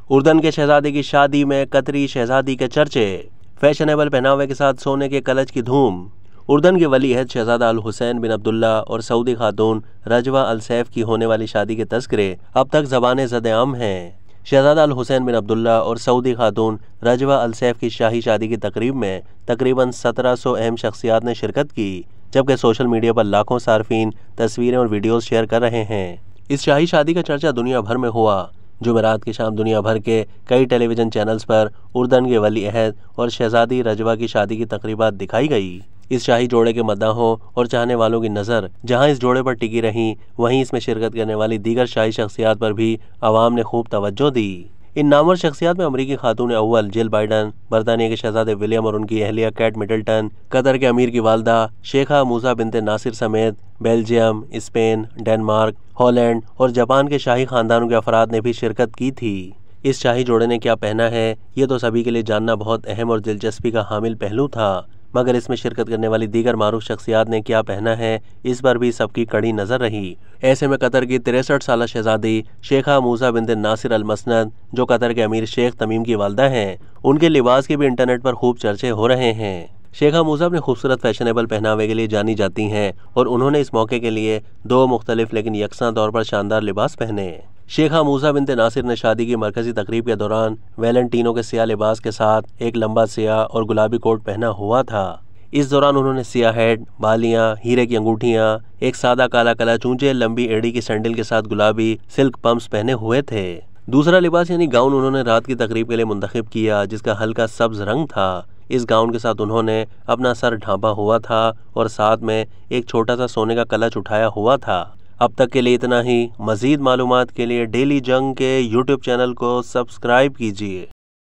उर्दन के शहजादे की शादी में कतरी शहजादी के चर्चे। फैशनेबल पहनावे के साथ सोने के कलच की धूम। उर्दन के वली अहद शहजादा अल हुसैन बिन अब्दुल्ला और सऊदी खातून रजवा अल सैफ की होने वाली शादी के तस्करे अब तक ज़बान ज़द-ए-आम हैं। शहजादा अल हुसैन बिन अब्दुल्ला और सऊदी खातून रजवा अल सैफ की शाही शादी की तकरीब में तकरीबन 1700 अहम शख्सियात ने शिरकत की, जबकि सोशल मीडिया पर लाखों सार्फिन तस्वीरें और वीडियोस शेयर कर रहे हैं। इस शाही शादी का चर्चा दुनिया भर में हुआ। जुमेरात की शाम दुनिया भर के कई टेलीविज़न चैनल्स पर उर्दन के वली अहद और शहजादी रजवा की शादी की तकरीबात दिखाई गई। इस शाही जोड़े के मद्दाहों और चाहने वालों की नज़र जहां इस जोड़े पर टिकी रही, वहीं इसमें शिरकत करने वाली दीगर शाही शख्सियात पर भी आवाम ने खूब तवज्जो दी। इन नामवर शख्सियात में अमरीकी खातून अव्वल जिल बाइडन, बरतानिया के शहजादे विलियम और उनकी अहलिया केट मिडल्टन, कतर के अमीर की वालदा शेखा मूसा बिनते नासिर समेत बेल्जियम, स्पेन, डेनमार्क, हॉलैंड और जापान के शाही खानदानों के अफराद ने भी शिरकत की थी। इस शाही जोड़े ने क्या पहना है, ये तो सभी के लिए जानना बहुत अहम और दिलचस्पी का हामिल पहलू था, मगर इसमें शिरकत करने वाली दीगर मारूफ शख्सियात ने क्या पहना है, इस पर भी सबकी कड़ी नज़र रही। ऐसे में कतर की 63 साला शहजादी शेखा मूसा बिनते नासिर अल मसनद, जो कतर के अमीर शेख तमीम की वालदा हैं, उनके लिबास के भी इंटरनेट पर खूब चर्चे हो रहे हैं। शेखा मूसा अपने खूबसूरत फैशनेबल पहनावे के लिए जानी जाती हैं और उन्होंने इस मौके के लिए 2 मुख्तलिफ लेकिन यकसां तौर पर शानदार लिबास पहने। शेखा मूसा बिनते नासिर ने शादी की मरकजी तकरीब के दौरान वैलेंटीनो के सियाह लिबास के साथ एक लंबा सियाह और गुलाबी कोट पहना हुआ था। इस दौरान उन्होंने सियाह हेड, बालियां, हीरे की अंगूठियां, एक सादा काला कलच, ऊंचे लंबी एड़ी की सैंडल के साथ गुलाबी सिल्क पम्प्स पहने हुए थे। दूसरा लिबास यानी गाउन उन्होंने रात की तकरीब के लिए मुंतखब किया, जिसका हल्का सब्ज रंग था। इस गाउन के साथ उन्होंने अपना सर ढांपा हुआ था और साथ में एक छोटा सा सोने का कलच उठाया हुआ था। अब तक के लिए इतना ही। मज़ीद मालूमात के लिए डेली जंग के यूट्यूब चैनल को सब्सक्राइब कीजिए।